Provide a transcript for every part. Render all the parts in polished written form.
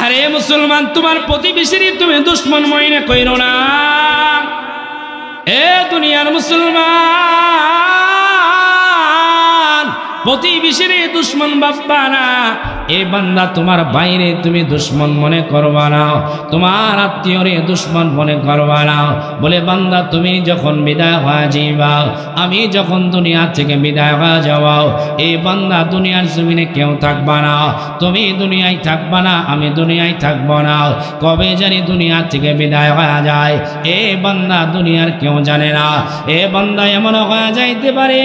আরে মুসলমান, তোমার প্রতিবেশীরই তুমি দুশ্মন মনে কইরো না। এ দুনিয়ার মুসলমান, প্রতিবেশীরে দুশ্মন ভাববা না। এ বান্দা, তোমার বাইরে তুমি দুশ্মন মনে করবা না, তোমার আত্মীয়রে দুশ্মন মনে করবা না। বলে বান্দা, তুমি যখন বিদায় হয়ে যাইবা, আমি যখন দুনিয়া থেকে বিদায় হয়ে যাও, এই বান্দা দুনিয়ার জমিনে কেউ থাকবা না, তুমি দুনিয়ায় থাকবা না, আমি দুনিয়ায় থাকবো না। কবে জানি দুনিয়া থেকে বিদায় হয়ে যায়, এ বান্দা দুনিয়ার কেউ জানে না। এ বান্দা এমন হয়ে যাইতে পারে,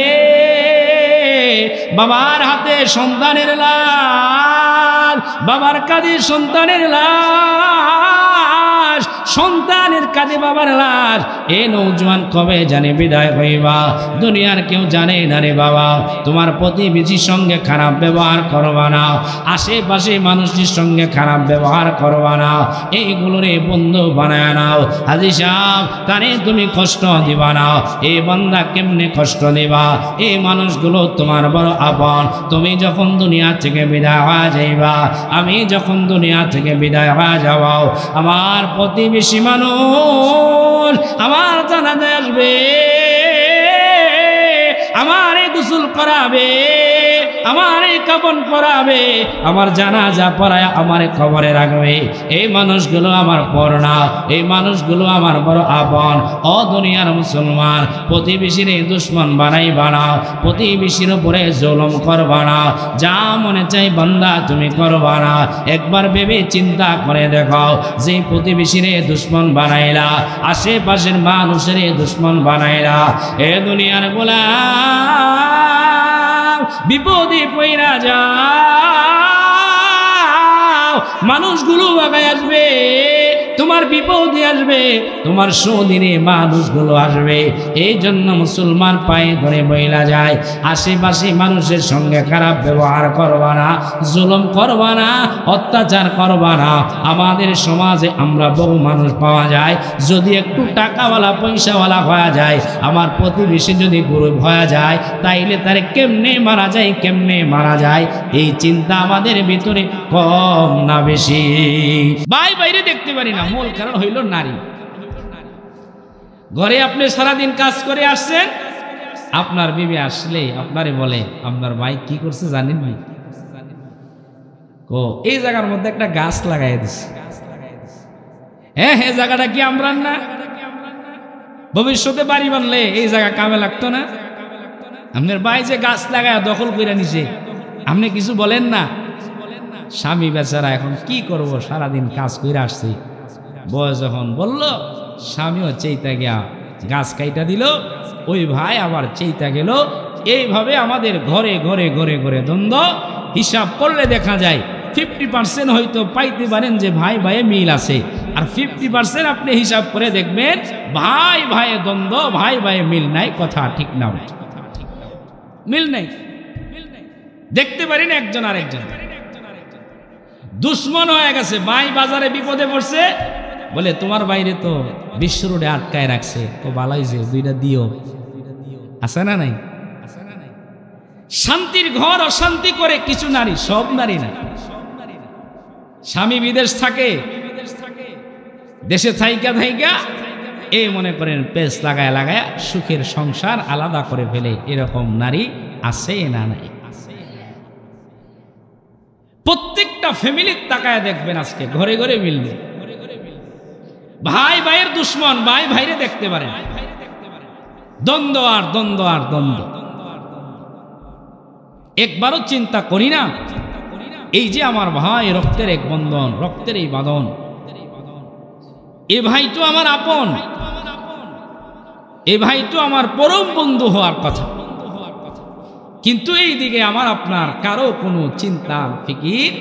বাবার হাতে সন্তানের লাশ, বাবার কাঁধে সন্তানের লাশ, সন্তানের কাঁধে বাবার লাশ। এ নৌজওয়ান কবে জানে বিদায় হইবা, দুনিয়ার কেউ জানে না রে বাবা। তোমার প্রতিবেশীর সঙ্গে খারাপ ব্যবহার করবা না, আশেপাশে মানুষের সঙ্গে খারাপ ব্যবহার করবা না, এইগুলোরে বন্ধু বানায় নাও। হাজী সাহেব, তারে তুমি কষ্ট দিবা না। এই বান্দা কেমনে কষ্ট দিবা? এই মানুষগুলো তোমার বড় আপন। তুমি যখন দুনিয়া থেকে বিদায় হয়ে যাইবা, আমি যখন দুনিয়া থেকে বিদায় হয়ে যাব, আমার প্রতিবেশী মানুষ আমার জানাজায় আসবে, আমারে গোসল করাবে, আমারে কাফন করাবে, আমার জানাজা পড়ায় আমারে কবরে রাখবে। এই মানুষগুলো আমার পর না, এই মানুষগুলো আমার বড় আপন। ও দুনিয়ার মুসলমান, প্রতিবেশীর দুশ্মন বানাইবা না, প্রতিবেশীর উপরে জুলুম করবা না, যা মনে চাই বান্দা তুমি করবা না। একবার ভেবে চিন্তা করে দেখো, যে প্রতিবেশীর দুশ্মন বানাইলা, আশেপাশের মানুষের দুশ্মন বানাইলা, এ দুনিয়ার গোলাম, বিপদে পইরা যাও, মানুষগুলো আগায় আসবে, তোমার বিপদে আসবে, তোমার সুদিনে মানুষগুলো আসবে। এই জন্য মুসলমান পায়ে ধরে বইলা যায়, আশেপাশে মানুষের সঙ্গে খারাপ ব্যবহার করবা না, জুলুম করবা না, অত্যাচার করবা না। আমাদের সমাজে আমরা বহু মানুষ পাওয়া যায়, যদি একটু টাকাওয়ালা পয়সাওয়ালা হয়ে যায়, আমার প্রতিবেশী যদি গরিব হয়ে যায়, তাইলে তারে কেমনে মারা যায়, কেমনে মারা যায়, এই চিন্তা আমাদের ভিতরে কম না বেশি? বাইরে দেখতে পারি না, মূল কারণ হইল নারী। ঘরে আপনি সারাদিন কাজ করে আসছেন, আপনার বিবি আসলে আপনারে বলে, আপনার ভাই কি করছে জানেন ভাই? এই জায়গার মধ্যে একটা গাছ লাগাই দিছে। হ্যাঁ, জায়গাটা কি আমরা না? ভবিষ্যতে বাড়ি বানলে এই জায়গা কামে লাগতো না? আপনার ভাই যে গাছ লাগায় দখল করে নিছে, আপনি কিছু বলেন না? স্বামী বেচারা এখন কি করব, সারাদিন কাজ করে আসছে, বয়স যখন বলল, স্বামীও চেইতা গিয়া গাছ কাইটা দিল, ওই ভাই আবার চেইতা গেল। এইভাবে আমাদের ঘরে ঘরে ঘরে ঘরে দ্বন্দ্ব। হিসাব করলে দেখা যায় 50% হয়তো পাইতে পারেন যে ভাই ভাইয়ে মিল আছে, আর 50% আপনি হিসাব করে দেখবেন ভাই ভাইয়ে দ্বন্দ্ব, ভাই ভাইয়ে মিল নাই। কথা ঠিক না? মিল নাই, দেখতে পারেন একজন আরেকজন দুশ্মন হয়ে গেছে। ভাই বাজারে বিপদে পড়ছে, বলে তোমার বাইরে তো বিশ্ব রোডে আটকায় রাখছে, ও ভালোই যে দুইটা দিও। আছে না নাই? শান্তির ঘর অশান্তি করে কিছু নারী, সব নারী না। স্বামী বিদেশ থাকে, দেশে থাইকা থাইকা এই মনে করেন পেস লাগায় লাগায় সুখের সংসার আলাদা করে ফেলে, এরকম নারী আছে না নাই? প্রত্যেকটা ফ্যামিলির তাকায় দেখবেন আজকে ঘরে ঘরে মিলবে। ভাই ভাইয়ের দুশ্মন, ভাই ভাইরে দেখতে পারেন, দ্বন্দ্ব আর দ্বন্দ্ব আর দ্বন্দ্ব। একবারও চিন্তা করি না, এই যে আমার ভাই, রক্তের এক বন্ধন, রক্তের এই বাঁধন, এ ভাই তো আমার আপন, এ ভাই তো আমার পরম বন্ধু হওয়ার কথা। কিন্তু এই দিকে আমার আপনার কারো কোনো চিন্তা ফিকির,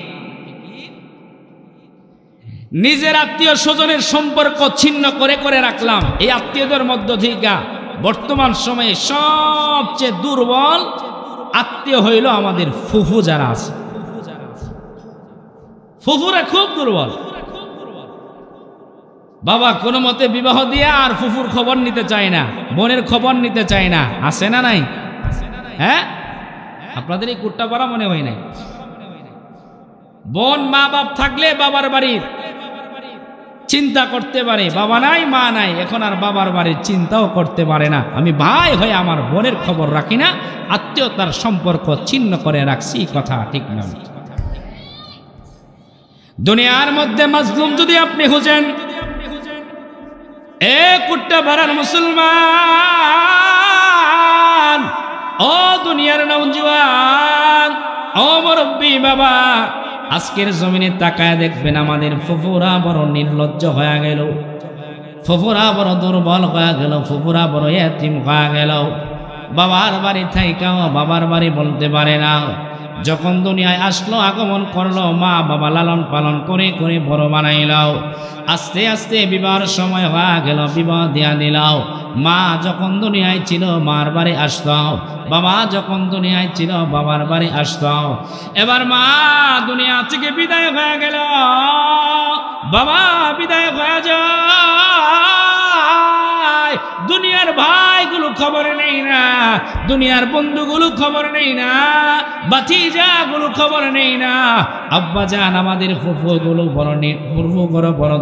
নিজের আত্মীয় স্বজনের সম্পর্ক ছিন্ন করে করে রাখলাম। এই আত্মীয়দের মধ্য থেকে বর্তমান সময়ে সবচেয়ে দুর্বল আত্মীয় হইল আমাদের ফুফু যারা আছে। ফুফুরা খুব দুর্বল। বাবা কোনো মতে বিবাহ দিয়ে আর ফুফুর খবর নিতে চায় না, বোনের খবর নিতে চায় না। আছে না নাই? হ্যাঁ, আপনাদের এই কুট্টাপাড়া মনে হয় নাই? বোন মা বাপ থাকলে বাবার বাড়ির চিন্তা করতে পারে, বাবা নাই মা নাই, এখন আর বাবার বাড়ির চিন্তাও করতে পারে না। আমি ভাই হয়ে আমার বোনের খবর রাখি না, আত্মীয়তার সম্পর্ক ছিন্ন করে রাখছি, কথা ঠিক না? দুনিয়ার মধ্যে মাজলুম যদি আপনি খুঁজেন, এ কুট্টা ভাড়ার মুসলমান, ও দুনিয়ার নওজোয়ান, ও মুরব্বী বাবা, আজকের জমিনে তাকায় দেখবেন আমাদের ফুফুরা বড় নির্লজ্জ হয়ে গেল, ফুফুরা বড় দুর্বল হয়ে গেল, ফুফুরা বড় এতিম হয়ে গেল। বাবার বাড়ি থাইকাও বাবার বাড়ি বলতে পারে না। যখন দুনিয়ায় আসলো, আগমন করলো, মা বাবা লালন পালন করে করে বড় বানাইলাও। আস্তে আস্তে বিবাহের সময় হয়ে গেল, বিবাহ দিয়া দিলাও। মা যখন দুনিয়ায় ছিল মার বাড়ি আসতাও, বাবা যখন দুনিয়ায় ছিল বাবার বাড়ি আসতাও। এবার মা দুনিয়া থেকে বিদায় হয়ে গেল, বাবা বিদায় হয়ে যায়, দুনিয়ার ভাইগুলো খবর নেই না, দুনিয়ার বন্ধুগুলো খবর নেই না, বাতিজাগুলো খবর নেই না। আব্বা জান আমাদের ফুফুগুলো বড়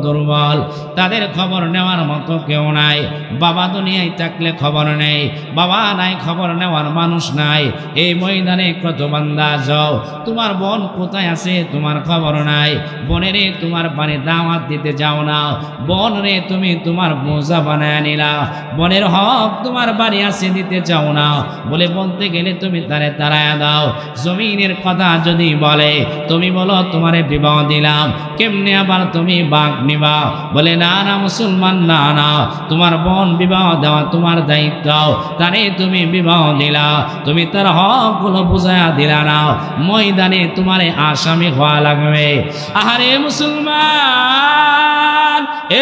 দুর্বল, তাদের খবর নেওয়ার মতো কেউ নাই। বাবা দুনিয়ায় থাকলে খবর নেই, বাবা নাই খবর নেওয়ার মানুষ নাই। এই ময়দানে কত বান্দা যাও, তোমার বোন কোথায় আছে তোমার খবর নাই। বোনেরে তোমার বাড়ি দাওয়াত দিতে যাও না, বোন রে তুমি তোমার বোঝা বানায় নিলা, বোনের হক তোমার বাড়ি আসে দিতে চাও না, বলে বলতে গেলে তুমি তারে তাড়ায়া দাও। জমিনের কথা যদি বলে, তুমি বলো তোমারে বিবাহ দিলাম, কেমনে আবার তুমি বাঘ নিবা? বলে না না মুসলমান, না না, তোমার বোন বিবাহ দেওয়া তোমার দায়িত্ব, তারে তুমি বিবাহ দিলা, তুমি তার হক গুলো বুঝাইয়া দিলা না, ময়দানে তোমারে আসামি হওয়া লাগবে। আহারে মুসলমান,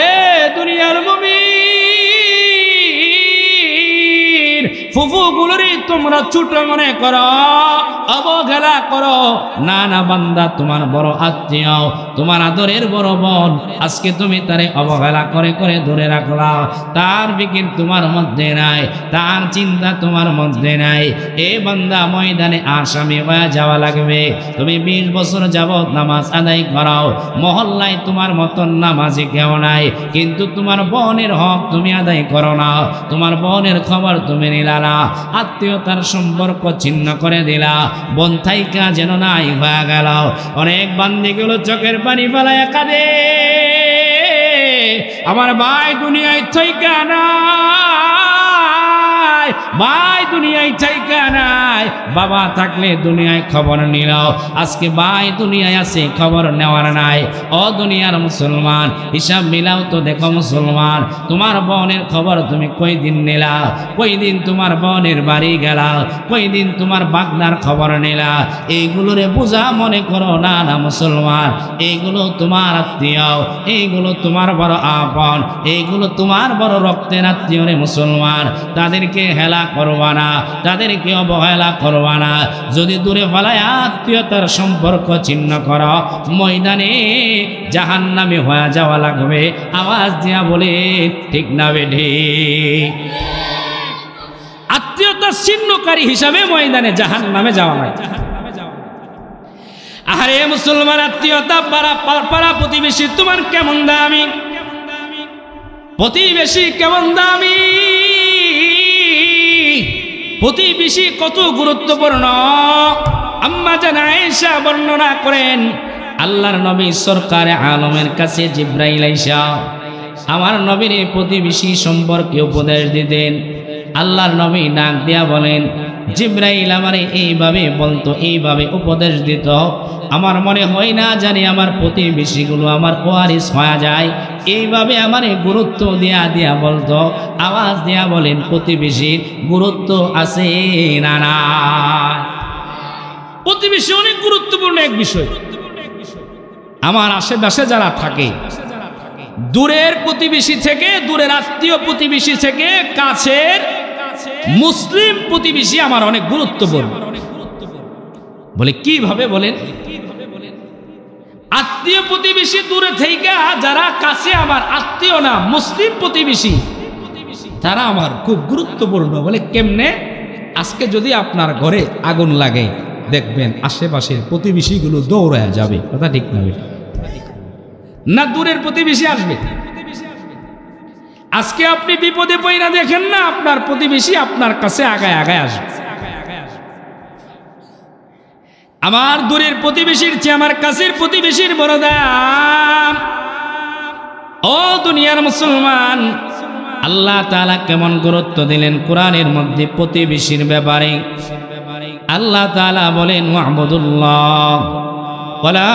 এ দুনিয়ার মুমিন, ফুফুগুলোরই তোমরা ছোট মনে করো, অবহেলা করো। না না বান্দা, তোমার বড় আত্মীয়, তোমার আদরের বড় বোন, আজকে তুমি তারে অবহেলা করে করে দূরে রাখলা, তার ফিকির তোমার মধ্যে নাই, তার চিন্তা তোমার মধ্যে নাই। এ বান্দা ময়দানে আসামি হয়ে যাওয়া লাগবে। তুমি 20 বছর যাবত নামাজ আদায় করাও, মহল্লায় তোমার মতন নামাজি কেউ নাই, কিন্তু তোমার বোনের হক তুমি আদায় করো না, তোমার বোনের খবর তুমি নিলা না, আত্মীয়তার সম্পর্ক ছিন্ন করে দিলা, বোন থাইকা যেন নাই হয়ে গেল। অনেক বান্দিগুলো চোখের পানি ফেলায় কাঁদে, আমার ভাই দুনিয়ায় থাইকা নাই, ভাই দুনিয়ায় থাইকা নাই। বাবা থাকলে দুনিয়ায় খবর নিল, আজকে ভাই দুনিয়ায় আছে খবর নেওয়ার নাই। ও দুনিয়ার মুসলমান, হিসাব মিলাও তো দেখো মুসলমান, তোমার বোনের খবর তুমি কই দিন নিলা, কই দিন তোমার বোনের বাড়ি গেলা, কই দিন তোমার বাগনার খবর নিলা? এইগুলোরে বোঝা মনে করো না না মুসলমান, এইগুলো তোমার আত্মীয়, এইগুলো তোমার বড় আপন, এইগুলো তোমার বড় রক্তের আত্মীয় রে মুসলমান। তাদেরকে হেলা করবা না, তাদেরকে অবহেলা করবা না। যদি দূরে ফেলায় আত্মীয়তার সম্পর্ক ছিন্ন করো, ময়দানে জাহান্নামে হয়ে যাওয়া লাগবে। আওয়াজ দিয়া বলে ঠিক না বেঠি? আত্মীয়তা ছিন্নকারী হিসাবে ময়দানে জাহান্নামে যাওয়া লাগে। আরে মুসলমান, আত্মীয়তা পাড়া প্রতিবেশী তোমার কেমন দামি, প্রতিবেশী কেমন দামি, প্রতিবেশী কত গুরুত্বপূর্ণ। আম্মা জান আয়েশা বর্ণনা করেন, আল্লাহর নবী সরকারে আলমের কাছে জিব্রাইল আইসা আমার নবীর প্রতিবেশী সম্পর্কে উপদেশ দিতেন। আল্লাহর নবী ডাক দিয়া বলেন, জিব্রাইল আমারে এইভাবে বলতো, এইভাবে উপদেশ দিত, আমার মনে হয় না জানি আমার প্রতিবেশীগুলো আমার ওয়ারিস হয়ে যায়, এইভাবে আমারে গুরুত্ব দিয়া দিয়া বলতো। আওয়াজ দিয়া বলেন, প্রতিবেশীর গুরুত্ব আছে না না? প্রতিবেশী অনেক গুরুত্বপূর্ণ এক বিষয়। আমার আশেপাশে যারা থাকে, দূরের প্রতিবেশী থেকে, দূরের আত্মীয় প্রতিবেশী থেকে কাছের মুসলিম প্রতিবেশী আমার অনেক গুরুত্বপূর্ণ। বলে কিভাবে? বলেন, আত্মীয় প্রতিবেশী দূরে থেকে যারা কাছে আমার আত্মীয় না, মুসলিম প্রতিবেশী, তারা আমার খুব গুরুত্বপূর্ণ। বলে কেমনে? আজকে যদি আপনার ঘরে আগুন লাগে, দেখবেন আশেপাশের প্রতিবেশীগুলো দৌড়ায় যাবে। কথা ঠিক না? না দূরের প্রতিবেশী আসবে? আজকে আপনি বিপদে পড়া দেখেন না, আপনার প্রতিবেশী আপনার কাছে আগায় আগায় আসবে। আমার দূরের প্রতিবেশীর চেয়ে আমার কাছের প্রতিবেশীর বড় দাম। ও দুনিয়ার মুসলমান, আল্লাহ তাআলা কেমন গুরুত্ব দিলেন কোরআনের মধ্যে প্রতিবেশীর ব্যাপারে। আল্লাহ তাআলা বলেন ওয়া'বুদুল্লাহ ওয়ালা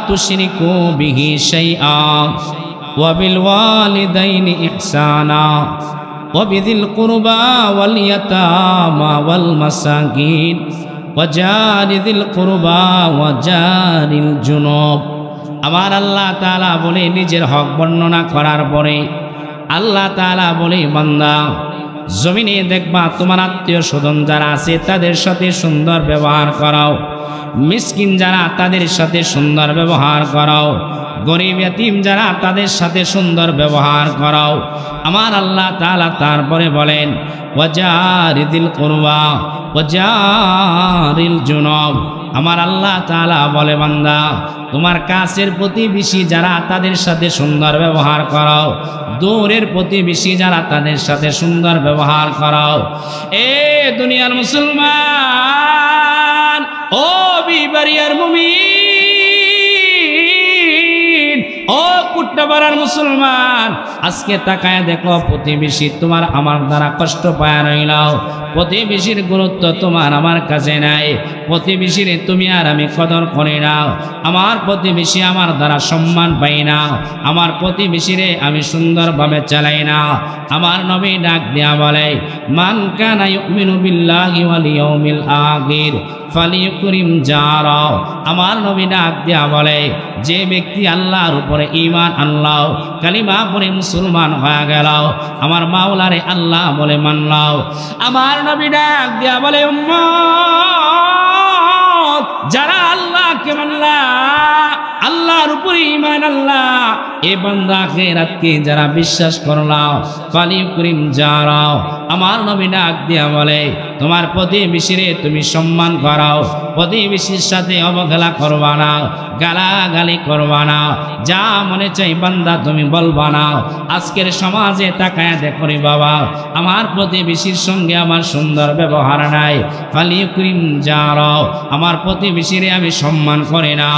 তুশরিকু বিহি শাইআ ওয়া বিল ওয়ালিদাইনি ইহসানা ওয়া বিযিল কুরবা ওয়াল ইয়াতামা ওয়াল মাসাকিন ওয়া জারিযিল কুরবা ওয়া জারিল জুনুব। আমার আল্লাহ তাআলা বলে নিজের হক বর্ণনা করার পরে আল্লাহ তাআলা বলে বান্দা জমিনে দেখবা তোমার আত্মীয় স্বজন যারা আছে তাদের সাথে সুন্দর ব্যবহার করাও, মিসকিন যারা তাদের সাথে সুন্দর ব্যবহার করাও, গরিব ইয়াতীম যারা তাদের সাথে সুন্দর ব্যবহার করাও। আমার আল্লাহ তাআলা তারপরে বলেন ওয়াজারিদিল কুরবা ওয়াজারিল জুনুব। আমার আল্লাহ তাআলা বলে বান্দা তোমার কাছের প্রতিবেশী যারা তাদের সাথে সুন্দর ব্যবহার করাও, দূরের প্রতিবেশী যারা তাদের সাথে সুন্দর ব্যবহার করাও। এ দুনিয়ার মুসলমান, ও বিবাড়িয়ার মুমিন, ও কুট্টাপাড়ার মুসলমান, আজকে তাকায় দেখো প্রতিবেশী তোমার আমার দ্বারা কষ্ট পায় রইল। প্রতিবেশীর গুরুত্ব তোমার আমার কাছে নাই। প্রতিবেশীরে তুমি আর আমি কদর করি না। আমার প্রতিবেশী আমার দ্বারা সম্মান পাই না। আমার প্রতিবেশীরে আমি সুন্দরভাবে চালাই না। আমার নবী ডাক দেয়া বলে মান কানা ইউমিনু বিল্লাহি ওয়াল ইয়াউমিল আখির ফালিয়ুকরিম জারা। আমার নবী ডাক দেয়া বলে যে ব্যক্তি আল্লাহর উপরে ঈমান আনলাও, কালিমা পড়ে মুসলমান হয়ে গেল, আমার মাওলারে আল্লাহ বলে মানলাও। আমার নবী ডাক দেয়া বলে উম্মত যারা আল্লাহকে মানলা, আল্লাহর উপরে ঈমান আল্লাহ, এ বান্দা আখিরাতকে যারা বিশ্বাস করলাও ফালিয়ুকরিম জারা। আমার নবী ডাক দিয়া বলে তোমার প্রতিবেশীরে তুমি সম্মান করাও, প্রতিবেশীর সাথে অবহেলা করবা না, গালাগালি করবা না, যা মনে চাই বান্দা তুমি বলবা না। আজকের সমাজে তাকায় দেখো রে বাবা, আমার প্রতিবেশীর সঙ্গে আমার সুন্দর ব্যবহার নাই। ফালিয়ুকরিম জারা, আমার প্রতিবেশীরে আমি সম্মান করে না,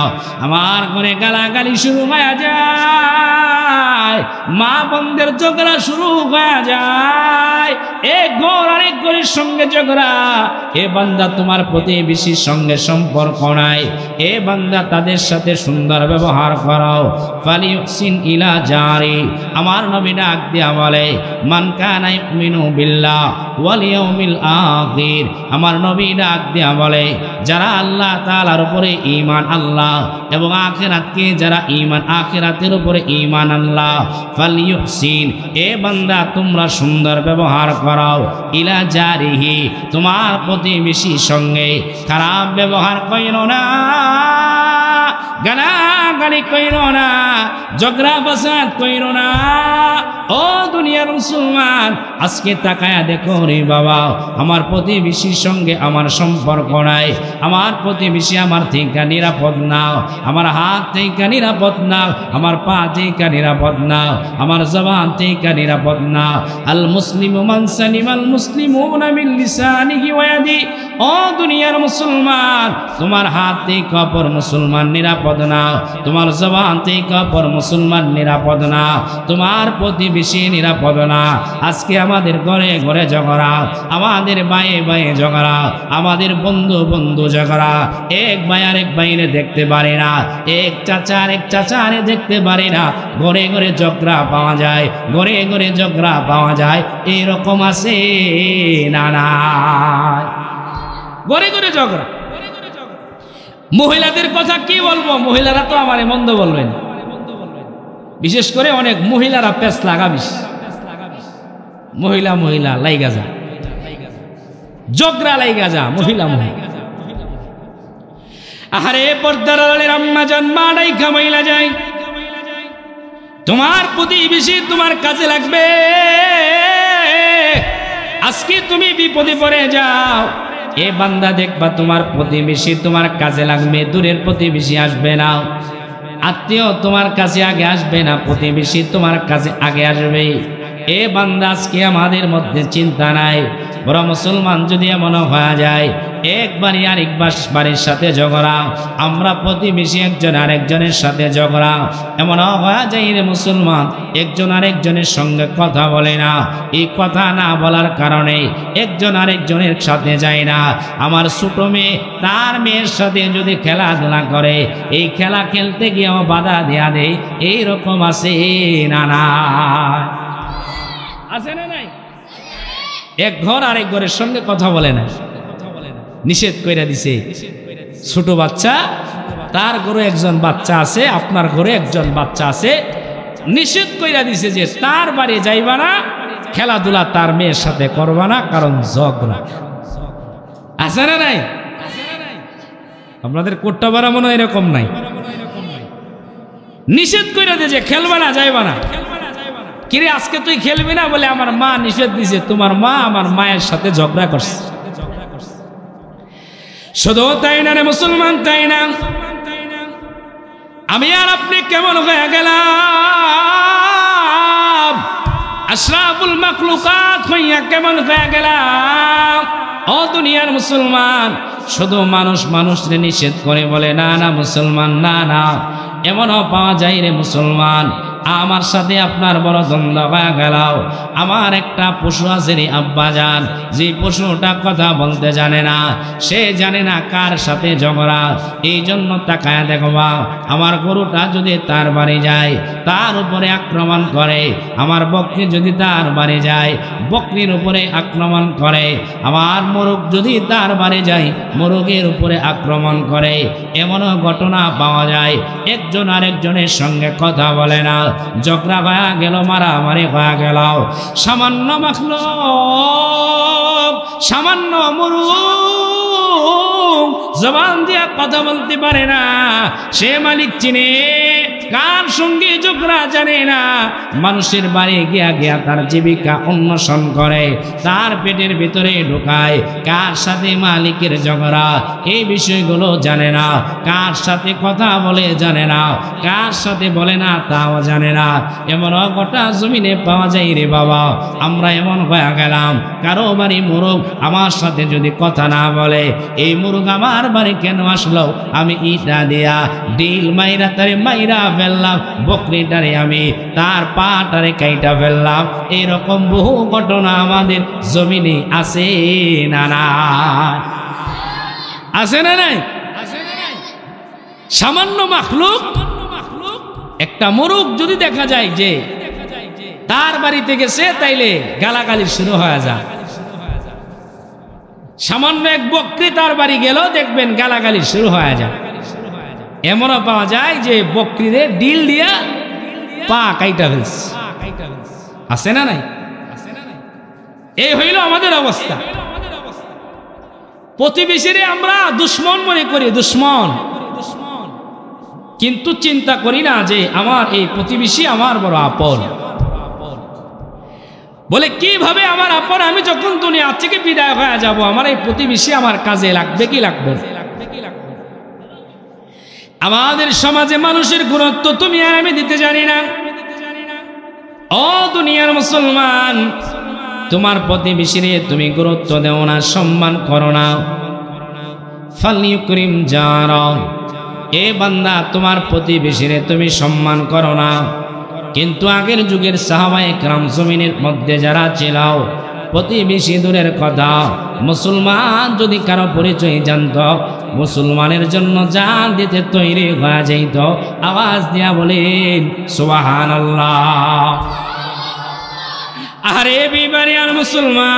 আমার ঘরে গালাগালি শুরু হয়ে যায়, মা বোনদের ঝগড়া শুরু হয়ে যায়, এক ঘর আরেক ঘরের সঙ্গে ঝগড়া। এ বান্দা তোমার প্রতিবেশীর সঙ্গে সম্পর্ক নাই, এ বান্দা তাদের সাথে সুন্দর ব্যবহার করো। ফালিয়ুহসিন ইলা জারি। আমার নবী ডাক দিয়া বলে মান কানা ইউমিনু বিল্লাহ ওয়াল ইয়াউমিল আখির। আমার নবী ডাক দিয়া বলে যারা আল্লাহ তাআলার উপরে ঈমান আল্লাহ এবং আখিরাতকে যারা ঈমান আখিরাতের উপরে ঈমান আল্লাহ, ফালিয়ুহসিন, এ বান্দা তোমরা সুন্দর ব্যবহার করো ইলা জারিহি, তোমার প্রতিবেশীর সঙ্গে খারাপ ব্যবহার কইরো না, গালাগালি কইরো না, ঝগড়া ফাসাদ কইরো না। ও দুনিয়ার মুসলমান, আজকে তাকায়া দেখো রে বাবা, আমার প্রতিবেশীর সঙ্গে আমার সম্পর্ক নাই, আমার প্রতিবেশী আমার থেকে নিরাপদ না, আমার হাত থেকে নিরাপদ না, আমার পা থেকে নিরাপদ না, আমার জবান থেকে নিরাপদ না। আল মুসলিমু মান সালিমাল মুসলিমুনা মিন লিসানিহি ওয়া ইয়াদিহি। ও দুনিয়ার মুসলমান, তোমার হাত থেকে অপর মুসলমান নিরাপদ না, তোমার জবান থেকে অপর মুসলমান নিরাপদ না, তোমার প্রতিবেশী নিরাপদ না। আজকে আমাদের ঘরে ঘরে ঝগড়া, আমাদের বায়ে বায়ে ঝগড়া, আমাদের বন্ধু বন্ধু ঝগড়া, এক ভাই আরেক ভাইরে দেখতে পারে না, এক চাচা আরেক চাচারে দেখতে পারে না, ঘরে ঘরে ঝগড়া পাওয়া যায়, ঘরে ঘরে ঝগড়া পাওয়া যায়। এরকম আছে না? না, ঘরে ঘরে ঝগড়া। মহিলাদের কথা কি বলবো, মহিলারা তো আমারে মন্দ বলবেন, বিশেষ করে অনেক মহিলারা পেছ লাগাবিস, মহিলা মহিলা লাইগা যা, ঝগড়া লাইগা যা, মহিলা মহিলা। আরে পর্দার আড়ালের আম্মা জান, মা ডাইখা মহিলা যায়, তোমার প্রতিবেশী তোমার কাজে লাগবে। আজকে তুমি বিপদে পড়ে যাও, এ বান্দা দেখবা তোমার প্রতিবেশী তোমার কাজে লাগবে, দূরের প্রতিবেশী আসবে না, আত্মীয় তোমার কাছে আগে আসবে না, প্রতিবেশী তোমার কাছে আগে আসবে। এ বান্দা আজকে আমাদের মধ্যে চিন্তা নাই, বড় মুসলমান যদি এমন হয়ে যায় একবারই আরেকবার বাড়ির সাথে ঝগড়া, আমরা প্রতিবেশী একজন আরেকজনের সাথে ঝগড়া, এমন হয়ে যায় রে মুসলমান একজন আরেকজনের সঙ্গে কথা বলে না। এই কথা না বলার কারণে একজন আরেকজনের সাথে যায় না। আমার ছোট মেয়ে তার মেয়ের সাথে যদি খেলাধুলা করে, এই খেলা খেলতে গিয়েও বাধা দেয়া দেয়, এইরকম আছে না? না আছে না নাই? এক ঘর আরেক ঘরের সঙ্গে কথা বলে না, নিষেধ কইরা দিছে। ছোট বাচ্চা, তার ঘরে একজন বাচ্চা আছে, আপনার ঘরে একজন বাচ্চা আছে, নিষেধ কইরা দিছে যে তার বাড়ি যাইবা না, খেলাধুলা তার মেয়ের সাথে করবা না, কারণ ঝগড়া। আছে না নাই? আপনাদের কোট্টাপাড়া মনে হয় এরকম নাই, নিষেধ কইরা দিছে খেলবা না, যাইবা না। কিরে আজকে তুই খেলবি না বলে আমার মা নিষেধ দিছে, তোমার মা আমার মায়ের সাথে ঝগড়া করছে। শুধু তাই না রে মুসলমান, তাই না, আমি আর আপনি কেমন হয়ে গেলাম, আশরাফুল মাখলুকাত হইয়া কেমন হয়ে গেলাম। ও দুনিয়ার মুসলমান, শুধু মানুষ মানুষরে নিষেধ করে বলে না না মুসলমান, না না, এমনও পাওয়া যায় রে মুসলমান, আমার সাথে আপনার বড় দ্বন্দ্ব হয়ে গেল। আমার একটা পশু আছে রে আব্বাজান, যে পশুটা কথা বলতে জানে না, সে জানে না কার সাথে ঝগড়া। এই জন্য তাকায় দেখবা, আমার গরুটা যদি তার বাড়ি যায় তার উপরে আক্রমণ করে, আমার বকরি যদি তার বাড়ি যায় বকরির উপরে আক্রমণ করে, আমার মোরগ যদি তার বাড়ি যায় মোরগের উপরে আক্রমণ করে। এমনও ঘটনা পাওয়া যায় একজন আরেকজনের সঙ্গে কথা বলে না, ঝগড়া হয়ে গেল, মারামারি হয়ে গেল। সামান্য মাখলুক, সামান্য মুরুগ জবান দিয়া কথা বলতে পারে না, সে মালিক চিনে, কার সঙ্গে ঝগড়া জানে না, মানুষের বাড়ি গিয়া গিয়া তার জীবিকা অন্বেষণ করে, তার পেটের ভিতরে ঢুকায়, কার সাথে মালিকের ঝগড়া এই বিষয়গুলো জানে না, কার সাথে কথা বলে জানে না, কার সাথে বলে না তাও জানে না। এমন গোটা জমিনে পাওয়া যায় রে বাবা। আমরা এমন হয়ে গেলাম, কারো বাড়ি মুরগ আমার সাথে যদি কথা না বলে, এই মুরগ আমার বাড়ি কেন আসলো, আমি ইটা দিয়া ডিল মাইরা তারে মাইরা ফেললাম, বকরিটারে আমি তার পাটারে কাইটা ফেললাম। এরকম বহু ঘটনা আমাদের জমিনে আছে না না? আছে না নাই? সামান্য মাখলুক একটা মোরগ যদি দেখা যায় যে তার বাড়িতে গেছে, তাইলে গালাগালি শুরু হয়ে যায়। সামান্য এক বকরি তার বাড়ি গেল, দেখবেন গালাগালি শুরু হয়ে যায়। এমনও পাওয়া যায় যে বকরিরে ডিল দিয়া পা কাইটা ফেলছে। আছে না নাই? এই হইল আমাদের অবস্থা। প্রতিবেশীরে আমরা দুশ্মন মনে করি, দুশ্মন, কিন্তু চিন্তা করি না যে আমার এই প্রতিবেশী আমার বড় আপন। বলে কিভাবে আমার আপন, আমি যখন দুনিয়া থেকে বিদায় হয়ে যাব, আমার এই প্রতিবেশী আমার কাজে লাগবে কি লাগবে? আমাদের সমাজে মানুষের গুরুত্ব তুমি আর আমি দিতে জানি না। ও দুনিয়ার মুসলমান, তোমার প্রতিবেশীরে তুমি গুরুত্ব দেও না, সম্মান করো না। ফালিয়ুকরিম জারা, এ বান্দা তোমার প্রতিবেশীরে তুমি সম্মান করো না। কিন্তু আগের যুগের সাহাবায়ে কেরাম জমিনের মধ্যে যারা ছিল, প্রতিবেশী দূরের কথা, মুসলমান যদি কারো পরিচয় জানত, মুসলমানের জন্য জান দিতে তৈরি হয়ে যাইত। আওয়াজ দিয়া বলেন সুবহানাল্লাহ। আরে বিবারে আর মুসলমান,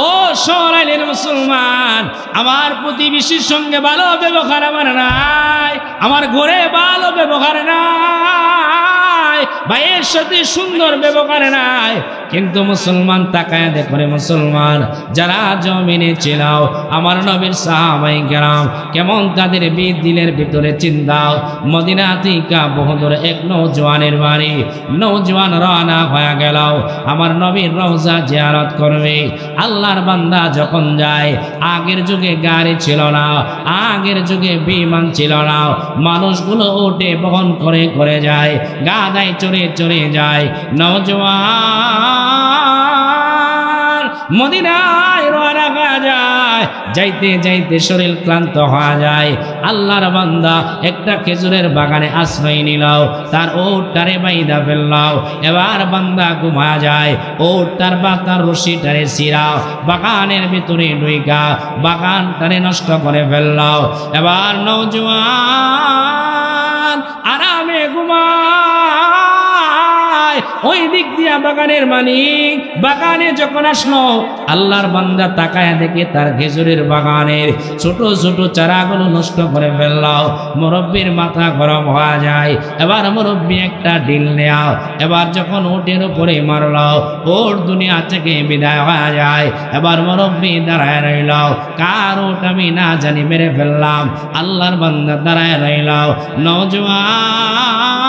ও সরাইলের মুসলমান, আমার প্রতিবেশীর সঙ্গে ভালো ব্যবহার আমার নাই, আমার ঘরে ভালো ব্যবহার নাই, ভাইয়ের সাথে সুন্দর ব্যবহার নাই, কিন্তু মুসলমান তাকায় দেখে মুসলমান যারা জমিনে ছিল আমার নবীর সাহাবায়ে কেরাম কেমন তাদের দিলের ভিতরে চিন্তা মদিনা থেকে বহুদূর এক নওজোয়ানের বাড়ি নওজোয়ান রওনা হয়ে গেল আমার নবীর রওজা জিয়ারত করবে আল্লাহর বান্দা যখন যায় আগের যুগে গাড়ি ছিল না আগের যুগে বিমান ছিল না মানুষগুলো উঠে বহন করে করে যায় গাধায় চড়ে চড়ে যায় নওজোয়ান মদিনায় রওনা হয়ে যায় যাইতে যাইতে শরীর ক্লান্ত হয়ে যায় আল্লাহর বান্দা একটা খেজুরের বাগানে আশ্রয় নিল তার ওটটারে বাইদা ফেলল এবার বান্দা ঘুমা যায় ওটটার বাতার রশিটারে ছিঁড়া বাগানের ভিতরে ঢুইকা বাগানটারে নষ্ট করে ফেলল এবার নওজোয়ান আরামে ঘুমায় ওই দিক দিয়া বাগানের মালিক বাগানে যখন আসলো আল্লাহর বান্দা তাকায় দেখে তার খেজুরের বাগানের ছোট ছোট চারাগুলো নষ্ট করে ফেলল মুরব্বির মাথা গরম হয়ে যায় এবার মুরব্বি একটা ঢিল নেয়া এবার যখন ওটের উপরে মারল ওর দুনিয়া থেকে বিদায় হয়ে যায় এবার মুরব্বি দাঁড়ায় রইল কার ওট আমি না জানি মেরে ফেললাম আল্লাহর বান্দা দাঁড়ায় রইল নওজোয়ান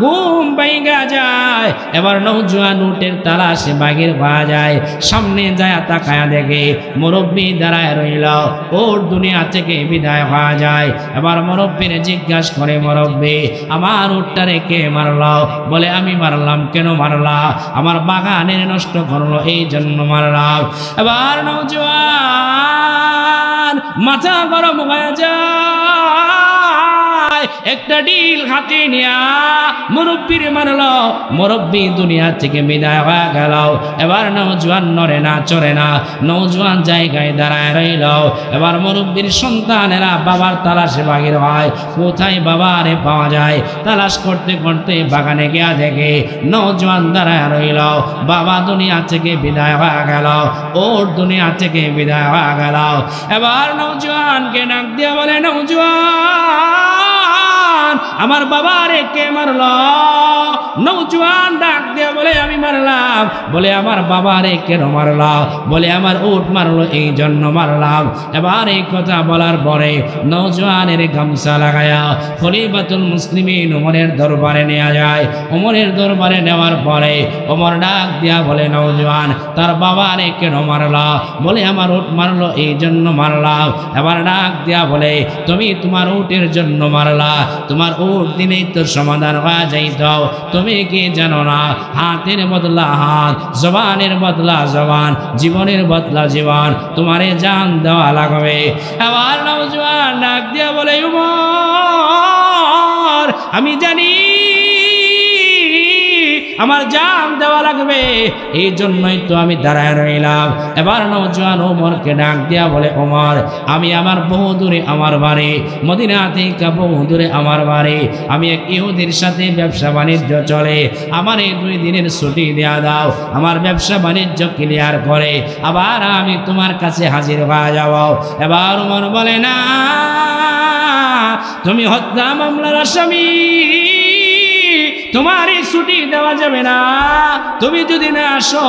ঘুম ভাইগা যায় এবার নওজোয়ান উটের তালাশে বাগের পাওয়া যায় সামনে যায় তাকায়া দেখে মুরব্বি দাঁড়ায় রইল ওর দুনিয়া থেকে বিদায় হওয়া যায় এবার মুরব্বির জিজ্ঞাসা করে মুরব্বি আমার উটটারে কে মারল বলে আমি মারলাম কেন মারলা আমার বাগানের নষ্ট করলো এই জন্য মারলাম এবার নওজোয়ান মাথা গরম হয়ে যায় একটা ঢিল হাতে নিয়া মুরব্বির মারল মুরব্বি দুনিয়া থেকে বিদায় হয়ে গেল এবার নওজোয়ান নড়ে না চড়ে না নওজোয়ান জায়গায় দাঁড়ায় রইল এবার মুরব্বির সন্তানেরা বাবার তালাশে বাগির হয় কোথায় বাবারে পাওয়া যায় তালাশ করতে করতে বাগানে গিয়া দেখে নওজোয়ান দাঁড়ায় রইল বাবা দুনিয়া থেকে বিদায় হয়ে গেল ওর দুনিয়া থেকে বিদায় হয়ে গেল এবার নওজোয়ানকে ডাক দিয়ে বলে নওজোয়ান আমার বাবারে কে মারল নওজোয়ান ডাক দিয়ে বলে আমি মারলাম বলে আমার বাবারে কেন মারলাম বলে আমার উট মারলো এই জন্য মারলাম এবার এই কথা বলার পরে নওজোয়ানের গামছা লাগায়া খলিফাতুল মুসলিমিন ওমরের দরবারে নেওয়া যায় ওমরের দরবারে নেওয়ার পরে ওমর ডাক দিয়া বলে নওজোয়ান তার বাবারে কেন মারলা বলে আমার উট মারলো এই জন্য মারলাম এবার ডাক দিয়া বলে তুমি তোমার উটের জন্য মারলা তোমার উট দিনেই তো সমাধান হয়ে যাইত তুমি কি জানো না হাতের বদলা হাত জবানের বদলা জবান জীবনের বদলা জীবন তোমারে জান দেওয়া লাগবে এবার নওজোয়ান ডাক দিয়া বলে উমর আমি জানি আমার জান দেওয়া লাগবে এই জন্যই তো আমি দাঁড়ায় রইলাম এবার নওজোয়ান ওমরকে ডাক দিয়া বলে ওমর আমি আমার বহু দূরে আমার বাড়ি মদিনা থেকে বহু দূরে আমার বাড়ি আমি এক ইহুদির সাথে ব্যবসা বাণিজ্য চলে আমার এই 2 দিনের ছুটি দেয়া দাও আমার ব্যবসা বাণিজ্য ক্লিয়ার করে আবার আমি তোমার কাছে হাজির হয়ে যাব এবার ওমর বলে না তুমি হত্যা মামলার আসামি তোমার এই ছুটি দেওয়া যাবে না তুমি যদি না আসো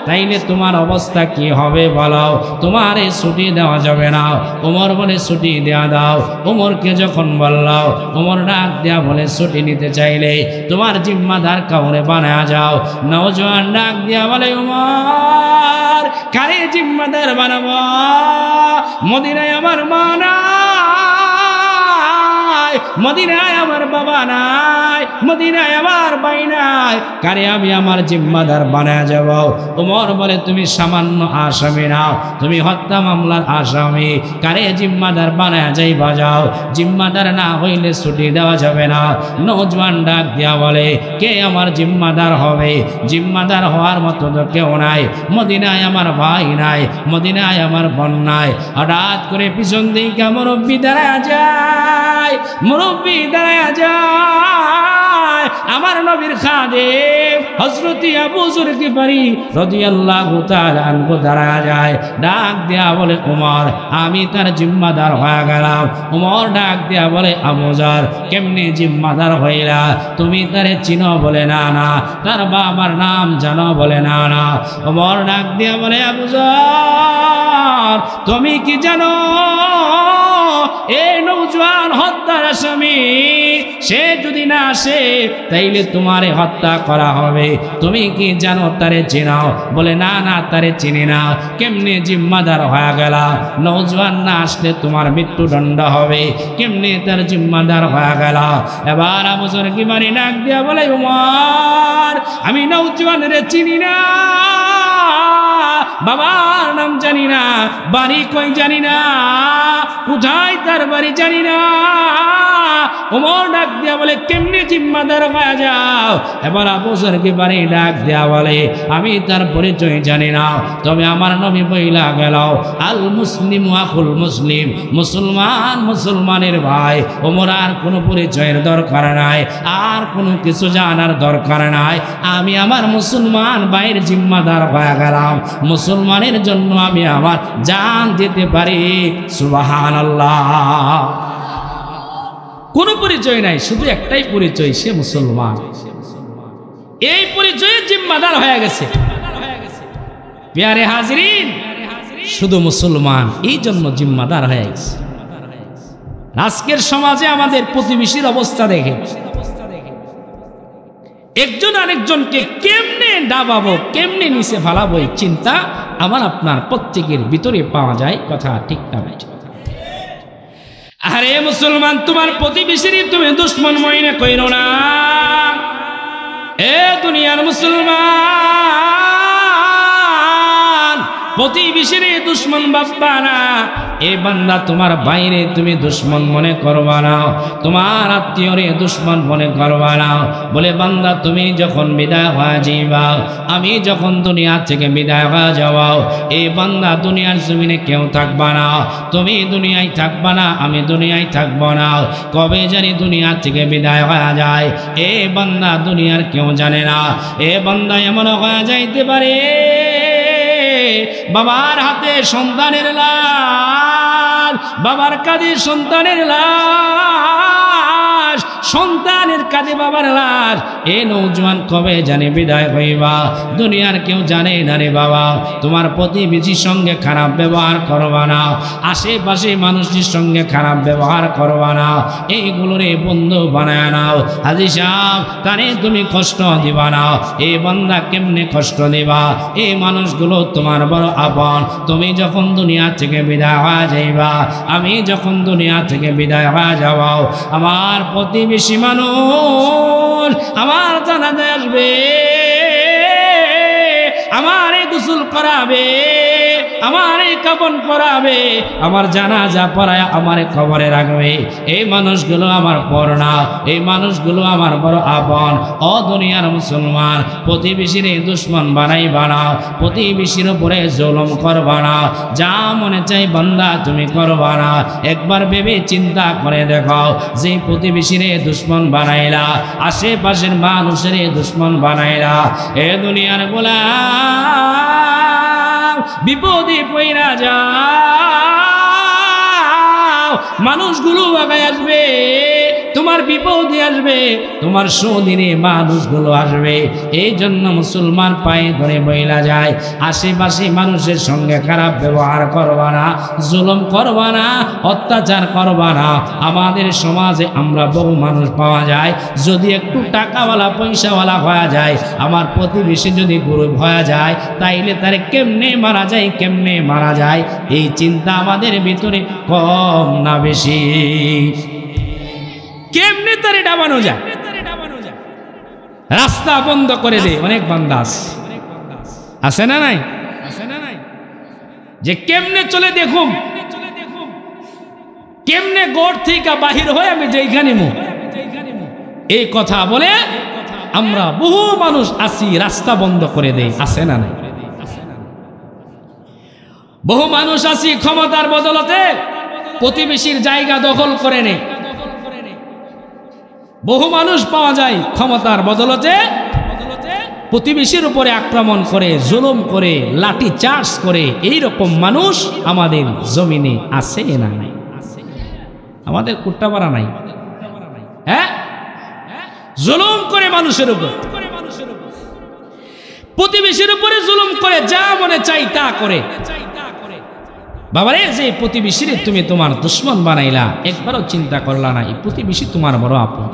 তাইলে তোমার অবস্থা কি হবে বলো তোমার এই ছুটি দেওয়া যাবে না ওমর বলে ছুটি দেওয়া দাও ওমরকে যখন বললাও ওমর ডাক দেয়া বলে ছুটি নিতে চাইলে তোমার জিম্মাদার কাউরে বানায়া যাও নওজোয়ান ডাক দেয়া বলে ওমর কারে জিম্মাদার বানাবো মদিনায় আমার মা নাই মদিনায় আমার বাবা নাই মদিনায় আমার ভাই নাই কারে আমি আমার জিম্মাদার বানায় যাব ওমর বলে তুমি সামান্য আসামি না তুমি হত্যা মামলার আসামি কারে জিম্মাদার বানায় যাইবা যাও জিম্মাদার না হইলে ছুটি দেওয়া যাবে না নওজোয়ান ডাক দিয়া বলে কে আমার জিম্মাদার হবে জিম্মাদার হওয়ার মতো তো কেউ নাই মদিনায় আমার ভাই নাই মদিনায় আমার বোন নাই হঠাৎ করে পিছন দিকে মুরব্বি দাঁড়ায় যায় মুরব্বি দাঁড়ায় যায় আমার নবীর খাদেম হযরত আবু যর গিফারি রাদিয়াল্লাহু তাআলা আনহু দাঁড়ায় যায়, ডাক দেয়া বলে ওমর, আমি তার জিম্মাদার হয়ে গেলাম। ওমর ডাক দেয়া বলে আবু যর, কেমনে জিম্মাদার হইলা? তুমি তারে চিনো? বলে না না। তার বাবার নাম জানো? বলে না না। ওমর ডাক দেয়া বলে আবু যর, তুমি কি জানো এই নওজোয়ান হত্যার আসামি সে যদি না আসে তাইলে তোমারে হত্যা করা হবে। তুমি কি জানো? তারে চিনাও? বলে না না, তারে চিনি না। কেমনে জিম্মাদার হয়ে গেল? নওজোয়ান না আসলে তোমার মৃত্যুদণ্ড হবে, কেমনে তার জিম্মাদার হয়ে গেল? এবার আবু যর গিফারি ডাক দিয়া বলে ওমর, আমি নওজোয়ানের চিনি না, বাবার নাম জানি না, বাড়ি কই জানি না, কোথায় তার বাড়ি জানি না। ওমর ডাক দিয়া বলে কেমনে জিম্মাদার হয়ে যাও? এবার আবু যর গিফারি ডাক দিয়া বলে আমি তার পরিচয় জানি না, তবে আমার নবী বইলা গেল আল মুসলিম আখুল মুসলিম, মুসলমান মুসলমানের ভাই। ওমর আর কোনো পরিচয়ের দরকার নাই, আর কোনো কিছু জানার দরকার নাই। আমি আমার মুসলমান ভাইয়ের জিম্মাদার হয়ে গেলাম, মুসলমানের জন্য আমি আমার জান দিতে পারি। সুবহানাল্লাহ। কোনো পরিচয় নাই, শুধু একটাই পরিচয়, সে মুসলমান। এই পরিচয়ে জিম্মাদার হয়ে গেছে। প্যারে হাজরিন, শুধু মুসলমান, এই জন্য জিম্মাদার হয়ে গেছে। আজকের সমাজে আমাদের প্রতিবেশীর অবস্থা দেখে একজন আরেকজনকে কেমনে ডাবাবো, কেমনে নিচে ফালাবো, এই চিন্তা আমার আপনার প্রত্যেকের ভিতরে পাওয়া যায়। কথা ঠিক না ভাই? আরে মুসলমান, তোমার প্রতিবেশীরই তুমি দুশ্মন মনে কইরো না। এ দুনিয়ার মুসলমান, প্রতিবেশীরে দুশ্মন ভাববা না। এ বান্দা, তোমার বাইরে তুমি দুশ্মন মনে করবা না, তোমার আত্মীয়রে দুশ্মন মনে করবা না। বলে বান্দা, তুমি যখন বিদায় হয়ে যাইবা, আমি যখন দুনিয়া থেকে বিদায় হয়ে যাও, এই বান্দা দুনিয়ার জমিনে কেউ থাকবা না, তুমি দুনিয়ায় থাকবা না, আমি দুনিয়ায় থাকবো না। কবে জানি দুনিয়া থেকে বিদায় হয়ে যায়, এ বান্দা দুনিয়ার কেউ জানে না। এ বান্দা এমন হয়ে যাইতে পারে বাবার হাতে সন্তানের লাশ, বাবার কাঁধে সন্তানের লাশ, সন্তানের কাঁধে বাবার লাশ। এ নওজোয়ান কবে জানে বিদায় হইবা, দুনিয়ার কেউ জানে না রে বাবা। তোমার প্রতিবেশীর সঙ্গে খারাপ ব্যবহার করবা না, আশেপাশে মানুষের সঙ্গে খারাপ ব্যবহার করবা না, এইগুলোরে বন্ধু বানায় নাও। হাজী সাহেব, তারে তুমি কষ্ট দিবা না। এই বান্দা কেমনে কষ্ট দিবা? এই মানুষগুলো তোমার বড় আপন। তুমি যখন দুনিয়া থেকে বিদায় হয়ে যাইবা, আমি যখন দুনিয়া থেকে বিদায় হয়ে যাব, আমার প্রতিবেশী মানুষ আমার জানাজায় আসবে, আমারে গোসল করাবে, আমারে কাফন করাবে, আমার জানাজা পড়ায় আমারে কবরে রাখবে। এই মানুষগুলো আমার পর না, এই মানুষগুলো আমার বড় আপন। ও দুনিয়ার মুসলমান, প্রতিবেশীর দুশ্মন বানাইবা না, প্রতিবেশীর উপরে জুলুম করবা না, যা মনে চাই বান্দা তুমি করবা না। একবার ভেবে চিন্তা করে দেখো, যে প্রতিবেশীর দুশ্মন বানাইলা, আশেপাশের মানুষের দুশ্মন বানাইলা, এ দুনিয়ার গোলাম, বিপদে পইরা যাও, মানুষগুলো আগায় আসবে, তোমার বিপদে আসবে, তোমার সুদিনে মানুষগুলো আসবে। এই জন্য মুসলমান পায়ে ধরে বইলা যায়, আশেপাশে মানুষের সঙ্গে খারাপ ব্যবহার করবা না, জুলুম করবা না, অত্যাচার করবা না। আমাদের সমাজে আমরা বহু মানুষ পাওয়া যায়, যদি একটু টাকাওয়ালা পয়সাওয়ালা হয়ে যায়, আমার প্রতিবেশী যদি গরিব হয়ে যায়, তাইলে তারে কেমনে মারা যায়, কেমনে মারা যায়, এই চিন্তা আমাদের ভিতরে কম না বেশি? কেমনে তারে ডাবানো যায়? রাস্তা বন্ধ করে দে অনেক বান্দা আছে না নাই? যে কেমনে চলে দেখুম, কেমনে গড় থেকে বাহির হয়ে আমি যেখানে এই কথা বলে আমরা বহু মানুষ আসি, রাস্তা বন্ধ করে দেই, আছে না নাই? বহু মানুষ আসি ক্ষমতার বদলতে প্রতিবেশীর জায়গা দখল করে নেই, বহু মানুষ পাওয়া যায় ক্ষমতার বদলতে প্রতিবেশীর উপরে আক্রমণ করে, জুলুম করে, লাঠি চার্জ করে। এই রকম মানুষ আমাদের জমিনে আছে না নাই? আমাদের কুট্টাপাড়া নাই? হ্যাঁ, জুলুম করে মানুষের উপর, প্রতিবেশীর উপরে জুলুম করে, যা মনে চাই তা করে। বাবারে, যে প্রতিবেশীর তুমি তোমার দুশ্মন বানাইলা, একবারও চিন্তা করলা না এই প্রতিবেশী তোমার বড় আপন,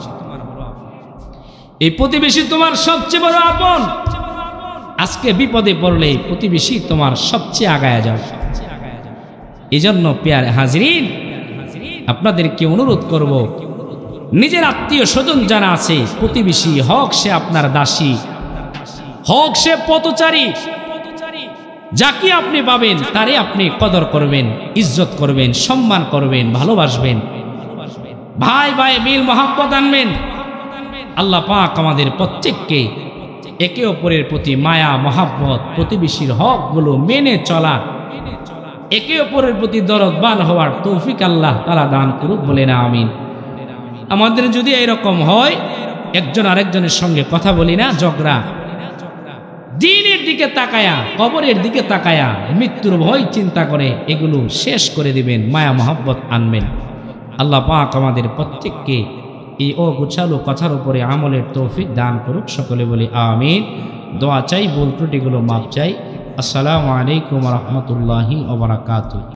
এই প্রতিবেশী তোমার সবচেয়ে বড় আপন। আজকে বিপদে পড়লে প্রতিবেশী তোমার সবচেয়ে আগায়া যাও। এই জন্য পেয়ারে হাজরিন, আপনাদেরকে অনুরোধ করব, নিজের আত্মীয় স্বজন যারা আছে, প্রতিবেশী হক সে আপনার দাসী, হক সে পথচারী, যাকে আপনি পাবেন তারে আপনি কদর করবেন, ইজ্জত করবেন, সম্মান করবেন, ভালোবাসবেন, ভাই ভাই মিল মহব্বত আনবেন। আল্লাহ পাক আমাদের প্রত্যেককে একে অপরের প্রতি মায়া মহব্বত, প্রতিবেশীর হকগুলো মেনে চলা, একে অপরের প্রতি দরদবান হওয়ার তৌফিক আল্লাহ তাআলা দান করুক, বলে না আমিন। আমাদের যদি এরকম হয়, একজন আরেকজনের সঙ্গে কথা বলি না, ঝগড়া, দিনের দিকে তাকায়া, কবরের দিকে তাকায়া, মৃত্যুর ভয় চিন্তা করে, এগুলো শেষ করে দিবেন, মায়া মহব্বত আনবেন। আল্লাহ পাক আমাদের প্রত্যেককে এই অগুছালো কথার উপরে আমলের তৌফিক দান করুক, সকলে বলি আমিন। দোয়া চাই, ভুল ত্রুটিগুলো মাপ চাই। আসসালামু আলাইকুম ওয়া রাহমাতুল্লাহি ওয়া বারাকাতুহু।